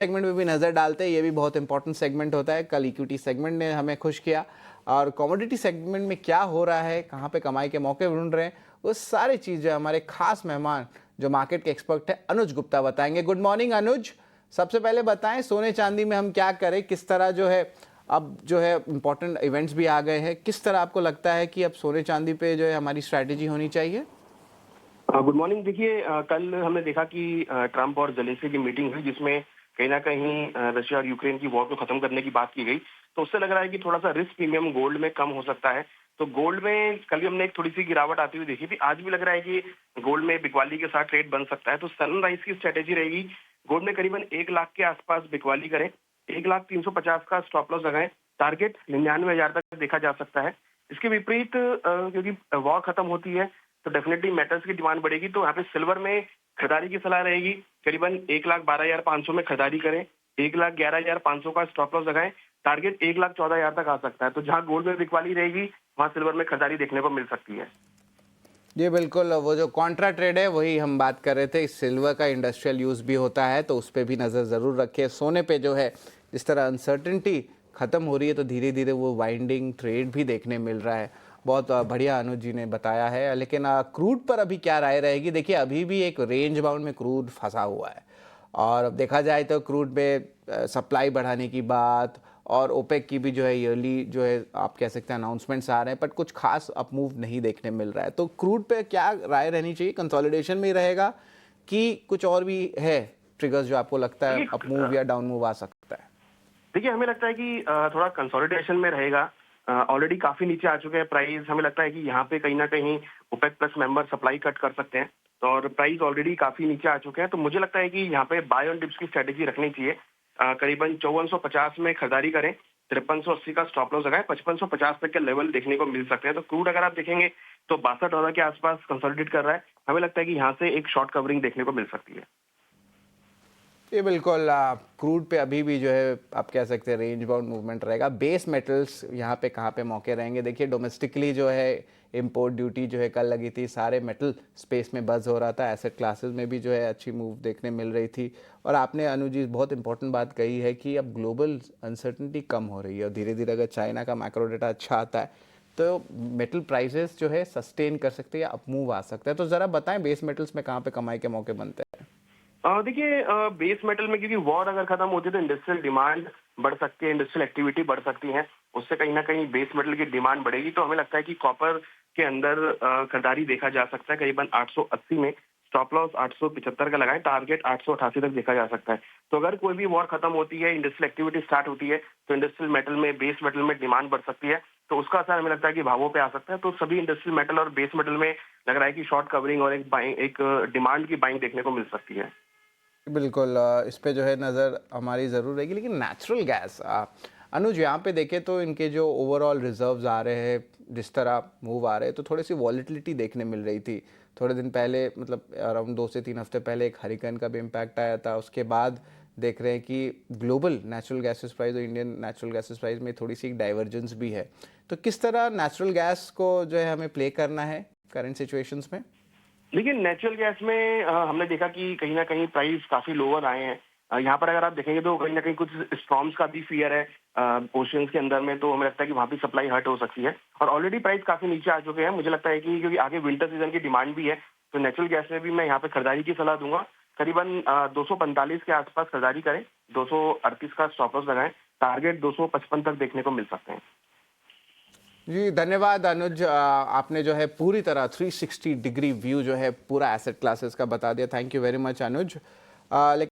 Segment में भी नज़र डालते हैं, ये भी बहुत इंपॉर्टेंट सेगमेंट होता है। कल इक्विटी सेगमेंट ने हमें खुश किया और कमोडिटी सेगमेंट में क्या हो रहा है, कहाँ पे कमाई के मौके ढूंढ रहे हैं, वो सारी चीज़ें हमारे खास मेहमान जो मार्केट के एक्सपर्ट है अनुज गुप्ता बताएंगे। गुड मॉर्निंग अनुज। सबसे पहले बताएं सोने चांदी में हम क्या करें, किस तरह जो है अब जो है इंपॉर्टेंट इवेंट्स भी आ गए हैं, किस तरह आपको लगता है कि अब सोने चांदी पे जो है हमारी स्ट्रैटेजी होनी चाहिए? Good morning. देखिए, कल हमने देखा कि ट्रंप और जेलेंस्की की मीटिंग हुई जिसमें कहीं ना कहीं रशिया और यूक्रेन की वॉर को खत्म करने की बात की गई। तो उससे लग रहा है कि थोड़ा सा रिस्क प्रीमियम गोल्ड में कम हो सकता है। तो गोल्ड में कल भी हमने एक थोड़ी सी गिरावट आती हुई देखी थी। आज भी लग रहा है कि गोल्ड में बिकवाली के साथ ट्रेड बन सकता है। तो सनराइज की स्ट्रेटेजी रहेगी, गोल्ड में करीबन 1 लाख के आसपास बिकवाली करें, 1,350,000 का स्टॉप लॉस लगाएं, टारगेट 99,000 तक देखा जा सकता है। इसके विपरीत क्योंकि वॉर खत्म होती है तो डेफिनेटली मेटल्स की डिमांड बढ़ेगी। तो यहाँ पे सिल्वर में खरीदारी की सलाह रहेगी, करीबन 1,12,500 में खरीदारी करें, 1,11,500 का स्टॉप लॉस लगाएं, टारगेट 1,14,000 तक आ सकता है। तो जहां गोल्ड में बिकवाली रहेगी वहां सिल्वर में खरीदारी देखने को मिल सकती है। जी बिल्कुल, वो जो कॉन्ट्रा ट्रेड है वही हम बात कर रहे थे। सिल्वर का इंडस्ट्रियल यूज़ भी होता है तो उस पर भी नज़र ज़रूर रखें। सोने पे जो है जिस तरह अनसर्टेनिटी ख़त्म हो रही है तो धीरे धीरे वो वाइंडिंग ट्रेड भी देखने मिल रहा है। बहुत बढ़िया अनुज जी ने बताया है। लेकिन क्रूड पर अभी क्या राय रहेगी? देखिए अभी भी एक रेंज बाउंड में क्रूड फंसा हुआ है और अब देखा जाए तो क्रूड पे सप्लाई बढ़ाने की बात और ओपेक की भी जो है ईयरली जो है आप कह सकते हैं अनाउंसमेंट्स आ रहे हैं, बट कुछ खास अपमूव नहीं देखने मिल रहा है। तो क्रूड पे क्या राय रहनी चाहिए? कंसोलिडेशन में ही रहेगा कि कुछ और भी है ट्रिगर्स जो आपको लगता है अपमूव या डाउन मूव आ सकता है? देखिए, हमें लगता है कि थोड़ा कंसोलिडेशन में रहेगा। ऑलरेडी काफी नीचे आ चुके हैं प्राइस। हमें लगता है कि यहाँ पे कहीं ना कहीं OPEC plus member supply cut कर सकते हैं। तो और प्राइस ऑलरेडी काफी नीचे आ चुके हैं। तो मुझे लगता है कि यहाँ पे बाय ऑन डिप्स की स्ट्रेटेजी रखनी चाहिए। करीबन 5450 में खरीदारी करें, 5380 का स्टॉप लॉस लगाएं, 5550 तक के लेवल देखने को मिल सकते हैं। तो क्रूड अगर आप देखेंगे तो $62 के आसपास कंसोलिडेट कर रहा है। हमें लगता है कि यहाँ से एक शॉर्ट कवरिंग देखने को मिल सकती है। ये बिल्कुल क्रूड पे अभी भी जो है आप कह सकते हैं रेंज बाउंड मूवमेंट रहेगा। बेस मेटल्स यहाँ पे कहाँ पे मौके रहेंगे? देखिए डोमेस्टिकली जो है इंपोर्ट ड्यूटी जो है कल लगी थी, सारे मेटल स्पेस में बज़ हो रहा था, एसेट क्लासेस में भी जो है अच्छी मूव देखने मिल रही थी। और आपने अनुज जी बहुत इंपॉर्टेंट बात कही है कि अब ग्लोबल अनसर्टनिटी कम हो रही है और धीरे धीरे अगर चाइना का मैक्रो डेटा अच्छा आता है तो मेटल प्राइसेस जो है सस्टेन कर सकते हैं या अपमूव आ सकता है। तो ज़रा बताएं बेस मेटल्स में कहाँ पे कमाई के मौके बनते हैं? देखिए, बेस मेटल में क्योंकि वॉर अगर खत्म होती है तो इंडस्ट्रियल डिमांड बढ़ सकती है, इंडस्ट्रियल एक्टिविटी बढ़ सकती है। उससे कहीं ना कहीं बेस मेटल की डिमांड बढ़ेगी। तो हमें लगता है कि कॉपर के अंदर खरीदारी देखा जा सकता है, करीबन 880 में स्टॉप लॉस 875 का लगाएं, टारगेट 888 तक देखा जा सकता है। तो अगर कोई भी वॉर खत्म होती है, इंडस्ट्रियल एक्टिविटी स्टार्ट होती है तो इंडस्ट्रियल मेटल में बेस मेटल में डिमांड बढ़ सकती है। तो उसका असर हमें लगता है कि भावों पे आ सकता है। तो सभी इंडस्ट्रियल मेटल और बेस मेटल में लग रहा है कि शॉर्ट कवरिंग और एक डिमांड की बाइंग देखने को मिल सकती है। बिल्कुल, इस पे जो है नज़र हमारी ज़रूर रहेगी। लेकिन नेचुरल गैस अनुज यहाँ पे देखें तो इनके जो ओवरऑल रिजर्व्स आ रहे हैं, जिस तरह मूव आ रहे हैं तो थोड़ी सी वॉलीटिलिटी देखने मिल रही थी। थोड़े दिन पहले मतलब अराउंड 2 से 3 हफ्ते पहले एक हरिकेन का भी इम्पैक्ट आया था। उसके बाद देख रहे हैं कि ग्लोबल नेचुरल गैसेस प्राइस और इंडियन नेचुरल गैसेस प्राइस में थोड़ी सी एक डाइवर्जेंस भी है। तो किस तरह नेचुरल गैस को जो है हमें प्ले करना है करेंट सिचुएशंस में? लेकिन नेचुरल गैस में हमने देखा कि कहीं ना कहीं प्राइस काफी लोअर आए हैं। यहाँ पर अगर आप देखेंगे तो कहीं ना कहीं कुछ स्टॉर्म्स का भी फियर है ओशियंस के अंदर में। तो हमें लगता है कि वहाँ भी सप्लाई हर्ट हो सकती है और ऑलरेडी प्राइस काफी नीचे आ चुके हैं। मुझे लगता है कि क्योंकि आगे विंटर सीजन की डिमांड भी है तो नेचुरल गैस में भी मैं यहाँ पे खरीदारी की सलाह दूंगा। करीबन 245 के आसपास खरीदारी करें, 238 का स्टॉप लॉस लगाएं, टारगेट 255 तक देखने को मिल सकते हैं। जी धन्यवाद अनुज। आपने जो है पूरी तरह 360 डिग्री व्यू जो है पूरा एसेट क्लासेस का बता दिया। थैंक यू वेरी मच अनुज। लेकिन